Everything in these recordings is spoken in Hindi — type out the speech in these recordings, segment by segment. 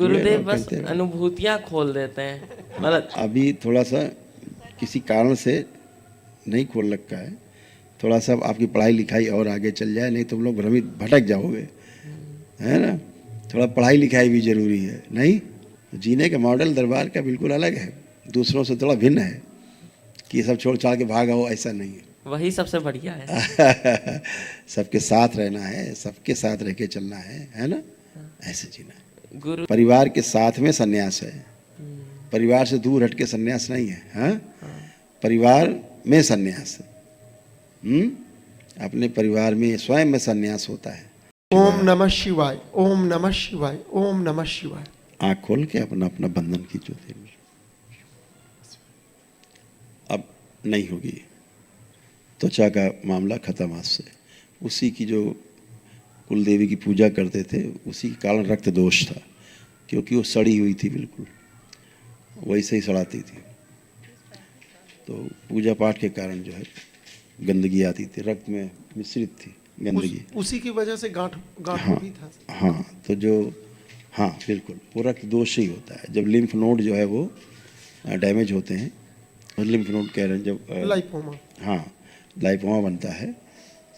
गुरुदेव बस अनुभूतियां खोल देते हैं, मतलब अभी थोड़ा सा किसी कारण से नहीं खोल रखा है, थोड़ा सा आपकी पढ़ाई लिखाई और आगे चल जाए, नहीं तुम लोग भ्रमित भटक जाओगे, है ना। थोड़ा पढ़ाई लिखाई भी जरूरी है, नहीं जीने का मॉडल दरबार का बिल्कुल अलग है, दूसरों से थोड़ा भिन्न है कि ये सब छोड़ छाड़ के भागा हो, ऐसा नहीं है। वही सबसे बढ़िया है। सबके साथ रहना है, सबके साथ रह के चलना है ना, ऐसे जीना है। गुरु परिवार के साथ में सन्यास है, परिवार से दूर हट के सन्यास नहीं है। हाँ, परिवार में सन्यास है। अपने परिवार में स्वयं में सन्यास होता है। ओम नमः शिवाय, ओम नमः शिवाय, ओम नमः शिवाय। आँख खोल के अपना अपना बंधन खींचो। अब नहीं होगी, त्वचा का मामला खत्म आज से। उसी की जो कुल देवी की पूजा करते थे, उसी के कारण रक्त दोष था, क्योंकि वो सड़ी हुई थी, बिल्कुल वैसे ही सड़ाती थी। तो पूजा पाठ के कारण जो है गंदगी आती थी, रक्त में मिश्रित थी गंदगी। उसी की वजह से गांठ हाँ, भी था। हाँ, तो जो हाँ बिल्कुल वो रक्त दोष ही होता है। जब लिम्फ नोड जो है वो डैमेज होते हैं, और लिम्फ नोड कह रहे हैं जब लाइपोमा, हाँ लाइपोमा बनता है,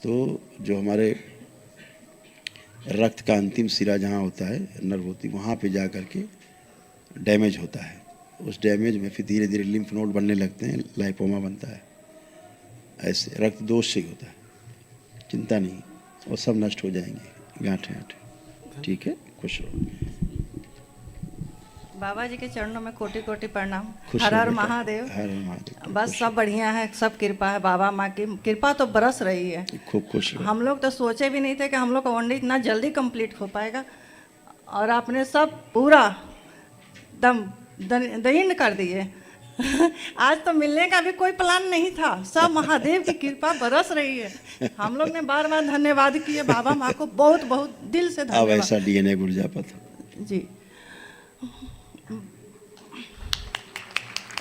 तो जो हमारे रक्त का अंतिम सिरा जहाँ होता है, नर्व होती, वहाँ पे जा कर के डैमेज होता है। उस डैमेज में फिर धीरे धीरे लिम्फ नोड बनने लगते हैं, लाइपोमा बनता है। ऐसे रक्त दोष से ही होता है, चिंता नहीं, वो सब नष्ट हो जाएंगे गांठें गांठें। ठीक है, खुश रहो। बाबा जी के चरणों में कोटि कोटि प्रणाम। खुश हर रहो हर बेटा, महादेव। हर हर महादेव। बस सब बढ़िया है, सब कृपा है, बाबा माँ की कृपा तो बरस रही है। खूब खुश रहो। हम लोग तो सोचे भी नहीं थे कि हम लोग का वनडे इतना जल्दी कंप्लीट हो पाएगा, और आपने सब पूरा दम दहीन कर दिए। आज तो मिलने का भी कोई प्लान नहीं था, सब महादेव की कृपा बरस रही है। हम लोग ने बार बार धन्यवाद किए बाबा माँ को, बहुत बहुत दिल से अब धन्यवाद। ऐसा डीएनए गुर्जापत जी,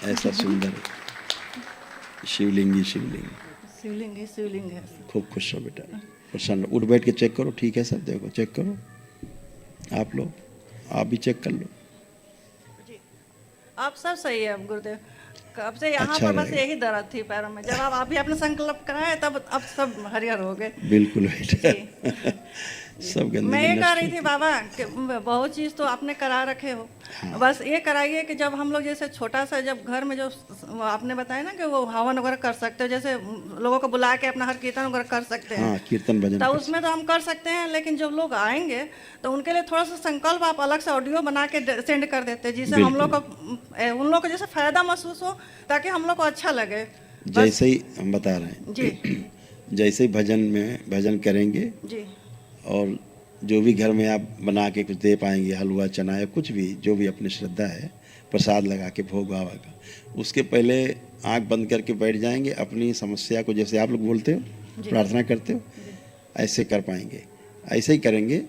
ऐसा सुंदर शिवलिंगी शिवलिंग। शिवलिंग है, शिवलिंग है। खूब खुश रहो बेटा, प्रसन्न। उठ बैठ के चेक करो, ठीक है सब, देखो चेक करो, आप लोग आप भी चेक कर लो। आप सब सही है गुरुदेव। कब से यहाँ अच्छा पर बस रहेगा। यही दर्द थी पैरों में, जब आप भी अपने संकल्प कराए तब अब सब हरिहर हो गए। बिल्कुल बेटा, सब गंदगी मैं ये नष्ट कह रही होती थी बाबा कि बहुत चीज़ तो आपने करा रखे हो। हाँ। बस ये कराइए कि जब हम लोग जैसे छोटा सा, जब घर में जो आपने बताया ना कि वो हवन वगैरह कर सकते हो, जैसे लोगों को बुला के अपना हर कीर्तन वगैरह कर सकते हैं। हाँ, कीर्तन भजन तो कर उसमें तो हम कर सकते हैं, लेकिन जब लोग आएंगे तो उनके लिए थोड़ा सा संकल्प आप अलग से ऑडियो बना के सेंड कर देते, जिससे हम लोग को उन लोग को जैसे फायदा महसूस हो, ताकि हम लोग को अच्छा लगे। जैसे ही हम बता रहे हैं जी जैसे ही भजन में भजन करेंगे, जी और जो भी घर में आप बना के कुछ दे पाएंगे, हलवा चना या कुछ भी जो भी अपनी श्रद्धा है, प्रसाद लगा के भोग बाबा का, उसके पहले आंख बंद करके बैठ जाएंगे। अपनी समस्या को जैसे आप लोग बोलते हो, प्रार्थना करते हो, ऐसे कर पाएंगे, ऐसे ही करेंगे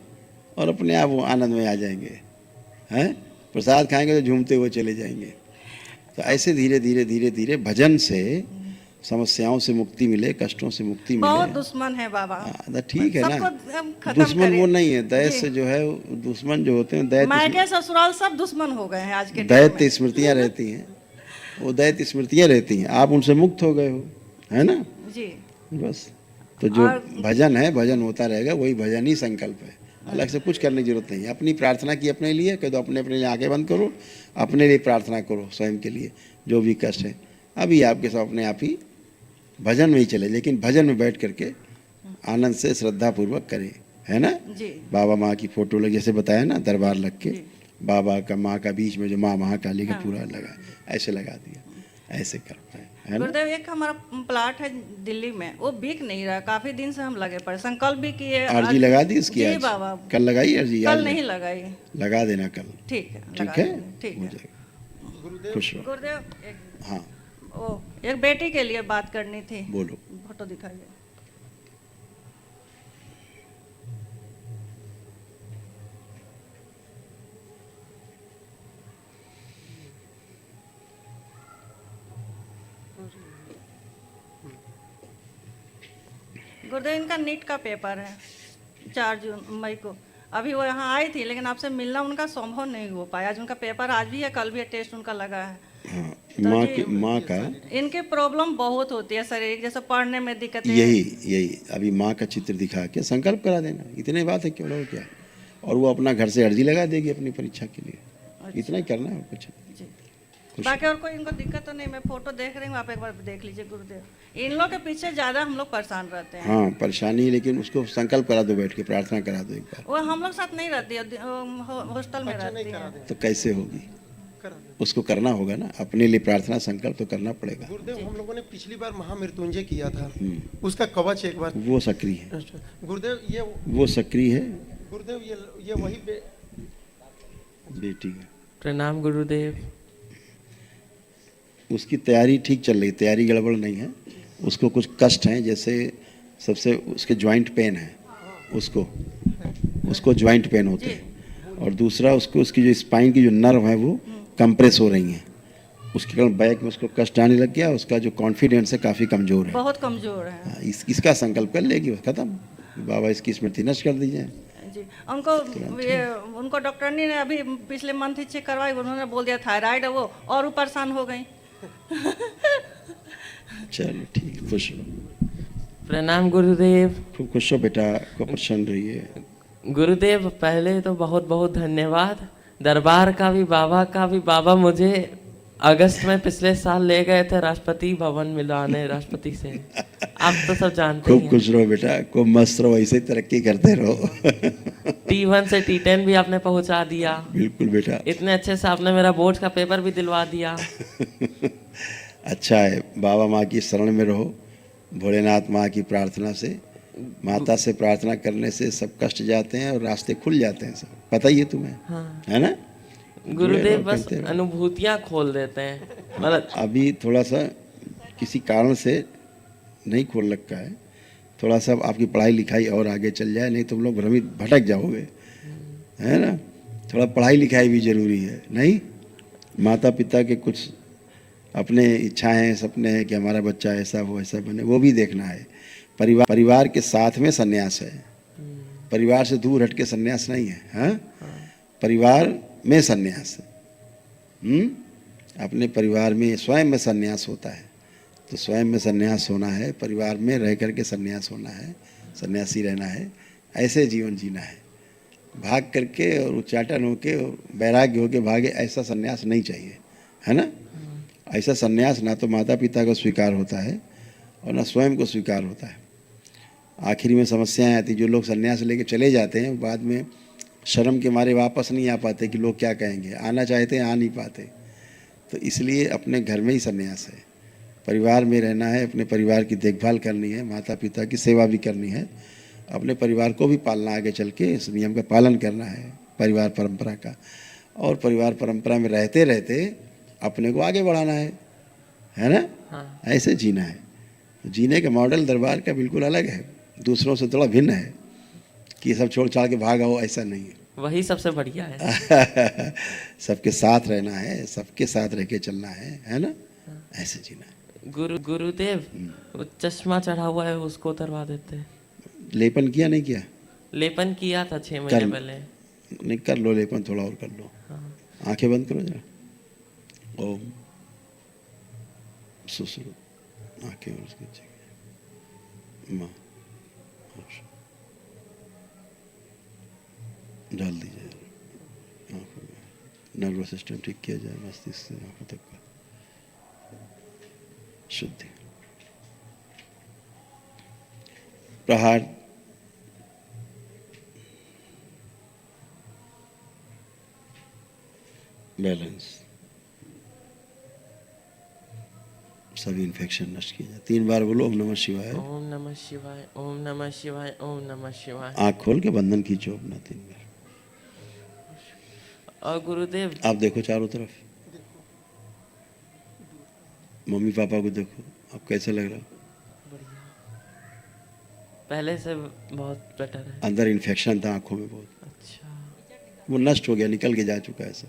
और अपने आप वो आनंद में आ जाएंगे। हैं, प्रसाद खाएंगे तो झूमते हुए चले जाएंगे। तो ऐसे धीरे धीरे धीरे धीरे भजन से समस्याओं से मुक्ति मिले, कष्टों से मुक्ति मिले। बहुत दुश्मन है बाबा। तो ठीक है ना, खत्म दुश्मन करिए। वो नहीं है, दैत से जो है, दुश्मन जो होते हैं दैत, मायके ससुराल सब दुश्मन हो गए हैं आज के दैत स्मृतियाँ रहती हैं, वो दैत स्मृतियाँ रहती हैं, आप उनसे मुक्त हो गए हो, है ना। जी, बस, तो जो भजन है, भजन होता रहेगा, वही भजन ही संकल्प है, अलग से कुछ करने की जरूरत नहीं है। अपनी प्रार्थना की अपने लिए, कह दो अपने अपने लिए आंखें बंद करो, अपने लिए प्रार्थना करो, स्वयं के लिए जो भी कष्ट है, अभी आपके सब अपने आप ही भजन में ही चले, लेकिन भजन में बैठ करके आनंद से श्रद्धा पूर्वक करें, है ना। जी, बाबा माँ की फोटो लग, जैसे बताया ना, दरबार लग के बाबा का माँ का बीच में जो माँ महाकाली का पूरा लगा, ऐसे लगा दिया, ऐसे कर पाए, है ना। गुरुदेव एक हमारा प्लाट है दिल्ली में, वो बिक नहीं रहा, काफी दिन से हम लगे पड़े, संकल्प भी किए। अर्जी लगा दी इसकी? जी आज बाबा, कल लगाई अर्जी? कल नहीं लगाई। लगा देना कल, ठीक है, ठीक है, ठीक हो है। जाएगा। खुश रहो। गुरुदेव एक हाँ वो एक बेटी के लिए बात करनी थी। बोलो। फोटो दिखाइए। गुरुदेव इनका नीट का पेपर है 4 मई को। अभी वो यहाँ आई थी, लेकिन आपसे मिलना उनका संभव नहीं हो पाया। आज उनका पेपर आज भी है, कल भी है, टेस्ट उनका लगा है। हाँ, तो माँ का इनके प्रॉब्लम बहुत होती है शारीरिक, जैसे पढ़ने में दिक्कत यही अभी माँ का चित्र दिखा के संकल्प करा देना, इतने बात है, क्यों और क्या। और वो अपना घर से अर्जी लगा देगी अपनी परीक्षा के लिए, इतना ही करना है और कुछ नहीं। जी। बाकी और कोई इनको दिक्कत तो नहीं। मैं फोटो देख रही हूँ, आप एक बार देख लीजिए गुरुदेव। इन लोग के पीछे ज़्यादा हम लोग परेशान रहते हैं। हाँ परेशानी, लेकिन उसको संकल्प करा दो, बैठ के प्रार्थना करा दो एक बार। वो हम लोग साथ नहीं रहती है, हॉस्टल में रहती है। तो कैसे होगी, उसको करना होगा ना, अपने लिए प्रार्थना संकल्प तो करना पड़ेगा। गुरुदेव हम लोगों ने पिछली बार महामृत्युंजय किया था, उसका कवच एक बार। वो सक्रिय है गुरुदेव, ये वो सक्रिय है गुरुदेव, ये वही बेटी है। प्रणाम गुरुदेव। उसकी तैयारी ठीक चल रही, तैयारी गड़बड़ नहीं है। उसको कुछ कष्ट हैं, जैसे सबसे उसके जॉइंट पेन है, उसको जॉइंट पेन होते हैं। और दूसरा उसको उसकी जो स्पाइन की जो नर्व है वो कंप्रेस हो रही हैं, उसके कारण बैक में उसको कष्ट आने लग गया। उसका जो कॉन्फिडेंस है काफ़ी कमज़ोर है, बहुत कमजोर है। हाँ, इसका संकल्प कर लेगी, बस खत्म। बाबा इसकी स्मृति नष्ट कर दीजिए। जी, उनको डॉक्टर ने अभी पिछले मंथ ही चेक करवाई, उन्होंने बोल दिया थायराइड है वो, और वो परेशान हो गई। चलो ठीक, खुश रहो। प्रणाम गुरुदेव। खूब खुश हो बेटा, को प्रसन्न रहिए। गुरुदेव पहले तो बहुत बहुत धन्यवाद, दरबार का भी, बाबा का भी। बाबा मुझे अगस्त में पिछले साल ले गए थे राष्ट्रपति भवन मिलवाने, राष्ट्रपति से। आप तो सब जानते खूब हैं। खुश रहो बेटा, खूब मस्त रहो, ऐसे ही तरक्की करते रहो। T1 से T10 भी आपने पहुंचा दिया। बिल्कुल बेटा, इतने अच्छे से आपने मेरा बोर्ड का पेपर भी दिलवा दिया। अच्छा है। बाबा माँ की शरण में रहो, भोलेनाथ माँ की प्रार्थना से, माता से प्रार्थना करने से सब कष्ट जाते हैं और रास्ते खुल जाते हैं, सब पता ही है तुम्हें। हाँ। है ना गुरुदेव बस अनुभूतियाँ खोल देते हैं, मतलब अभी थोड़ा सा किसी कारण से नहीं खोल रखा है, थोड़ा सा आपकी पढ़ाई लिखाई और आगे चल जाए, नहीं तुम लोग भ्रमित भटक जाओगे, है ना। थोड़ा पढ़ाई लिखाई भी जरूरी है, नहीं। माता पिता के कुछ अपने इच्छाएं सपने हैं कि हमारा बच्चा ऐसा हो ऐसा बने, वो भी देखना है। परिवार के साथ में सन्यास है, परिवार से दूर हट के सन्यास नहीं है। हाँ, परिवार में सन्यास है। अपने परिवार में स्वयं में सन्यास होता है, तो स्वयं में सन्यास होना है, परिवार में रह करके सन्यास होना है, सन्यासी रहना है, ऐसे जीवन जीना है। भाग करके और उच्चाटन होके और वैराग्य होके भागे, ऐसा सन्यास नहीं चाहिए, है ना। ऐसा सन्यास ना तो माता पिता को स्वीकार होता है और ना स्वयं को स्वीकार होता है। आखिरी में समस्याएं आती, जो लोग सन्यास लेके चले जाते हैं बाद में शर्म के मारे वापस नहीं आ पाते कि लोग क्या कहेंगे, आना चाहते हैं आ नहीं पाते। तो इसलिए अपने घर में ही सन्यास है, परिवार में रहना है, अपने परिवार की देखभाल करनी है, माता पिता की सेवा भी करनी है, अपने परिवार को भी पालना, आगे चल के इस नियम का पालन करना है परिवार परंपरा का। और परिवार परंपरा में रहते रहते अपने को आगे बढ़ाना है ना। हाँ। ऐसे जीना है। जीने का मॉडल दरबार का बिल्कुल अलग है, दूसरों से थोड़ा भिन्न है कि सब छोड़ छाड़ के भागा हो, ऐसा नहीं है। वही सबसे बढ़िया है। सबके साथ रहना है, सबके साथ रह के चलना है ना। ऐसे जीना है। गुरुदेव वो चश्मा चढ़ा हुआ है, उसको उतरवा देते हैं। लेपन किया नहीं किया? लेपन किया था 6 महीने पहले। नहीं, कर लो लेपन, थोड़ा और कर लो। हाँ। आंखें बंद करो जरा। ओम सुश्रुत, आंखें और उसके माँ डाल दीजिए आंखों में। नर्वस सिस्टम ठीक किया जाए, मस्तिष्क से आंखों तक का शुद्धि। प्रहार बैलेंस, सभी इन्फेक्शन नष्ट किया जाए। 3 बार बोलो ओम नमः शिवाय। ओम नमः शिवाय, ओम नमः शिवाय, ओम नमः शिवाय। आँख खोल के बंधन खींचो अपना 3 बार। और गुरुदेव आप देखो चारों तरफ, मम्मी पापा को देखो, आप कैसे लग रहा? बढ़िया, पहले से बहुत बेटर है। अंदर इन्फेक्शन था आंखों में बहुत, अच्छा, वो नष्ट हो गया, निकल के जा चुका है सब।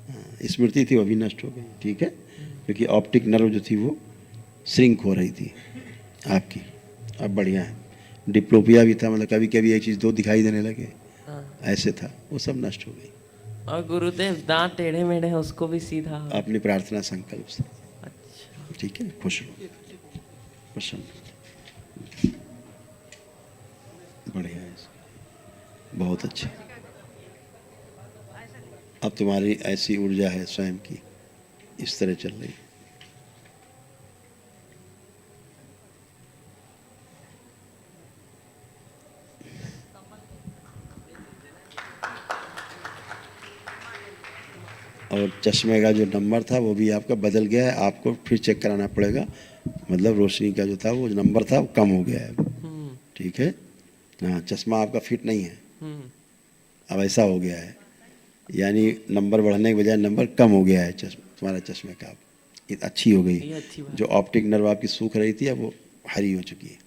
हाँ, स्मृति थी वो भी नष्ट हो गई, ठीक है। क्योंकि ऑप्टिक नर्व जो थी वो श्रिंक हो रही थी आपकी, अब बढ़िया है। डिप्लोपिया भी था, मतलब कभी कभी एक चीज़ 2 दिखाई देने लगे, ऐसे था, वो सब नष्ट हो गई। और गुरुदेव दांत टेढ़े मेढ़े हैं उसको भी सीधा। अपनी प्रार्थना संकल्प से, अच्छा। ठीक है, खुश रहो, प्रसन्न, बढ़िया है, बहुत अच्छा। अब तुम्हारी ऐसी ऊर्जा है स्वयं की, इस तरह चल रही। और चश्मे का जो नंबर था वो भी आपका बदल गया है, आपको फिर चेक कराना पड़ेगा। मतलब रोशनी का जो था वो नंबर था वो कम हो गया है, ठीक है। हाँ, चश्मा आपका फिट नहीं है, अब ऐसा हो गया है, यानी नंबर बढ़ने के बजाय नंबर कम हो गया है तुम्हारा चश्मे का। ये अच्छी हो गई, ये अच्छी बात। जो ऑप्टिक नर्व आपकी सूख रही थी अब वो हरी हो चुकी है।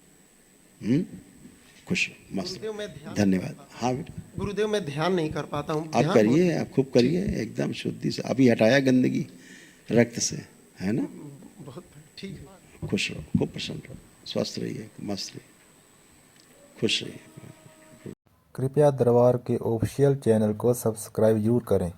खुश हो, मस्त, गुरुदेव मैं ध्यान धन्यवाद। हाँ बेटा, गुरुदेव मैं ध्यान नहीं कर पाता हूँ। आप ध्यान करिए, आप खूब करिए, एकदम शुद्धि से। अभी हटाया गंदगी रक्त से, है ना। बहुत ठीक है। खुश रहो, खूब प्रसन्न रहो, स्वस्थ रहिए, मस्त रहिए, खुश रहिए। कृपया दरबार के ऑफिशियल चैनल को सब्सक्राइब जरूर करें।